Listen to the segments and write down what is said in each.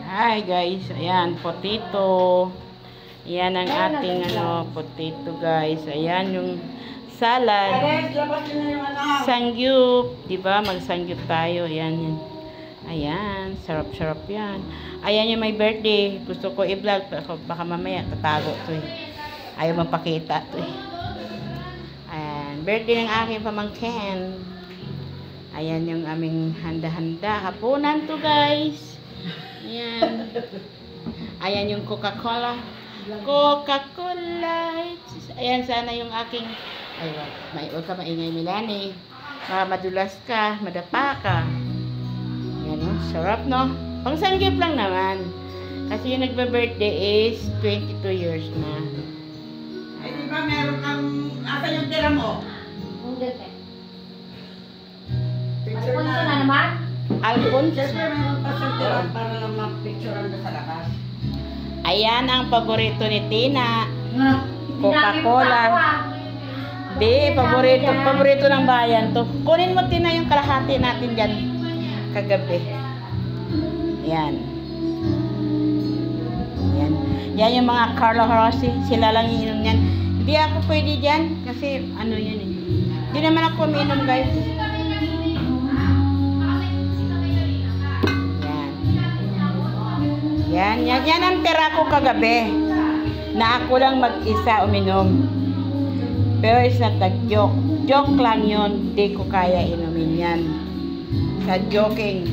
Hi guys, ayan, potato. Ayan ang ating potato guys. Ayan yung salad. Sangyup, 'di ba? Magsangyup tayo. Ayan yan. Ayan, sarap-sarap 'yan. Ayan yung may birthday. Gusto ko i-vlog, baka mamaya tatago 'to eh. Ayaw mapakita 'to eh. Ayan, birthday ng aking pamangkin. Ayan yung aming handa-handa. Hapunan 'to guys. Ayan. Ayan yung Coca-Cola. Coca-Cola. Ayan sana yung aking... Ay, huwag ka maingay, Milani. Madulas ka, madapa ka. Ayan, no? Sarap, no? Pang-sanggip lang naman. Kasi yung nagba-birthday is 22 years na. Ay, di ba meron kang... Asan yung tira mo? Picture na naman? Alphonse. Siyempre meron pa siyang tira para lang ma-picturean ka sa labas. Ayan ang paborito ni Tina. Coca-Cola. Di, paborito ng bayan to. Kunin mo, Tina, yung kalahati natin dyan kagabi. Ayan. Ayan. Yan yung mga Carlo Rossi. Sila lang iinom yan. Hindi ako pwede dyan kasi ano yan eh. Hindi naman ako umiinom guys. Yan ang tira ko kagabi na ako lang mag-isa uminom. Pero is not a joke. Joke lang yun. Di ko kaya inumin yan. Sa joking.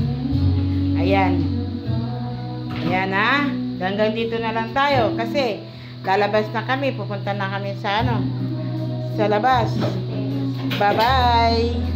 Ayan. Ayan ha. Hanggang dito na lang tayo. Kasi lalabas na kami. Pupunta na kami sa sa labas. Bye-bye.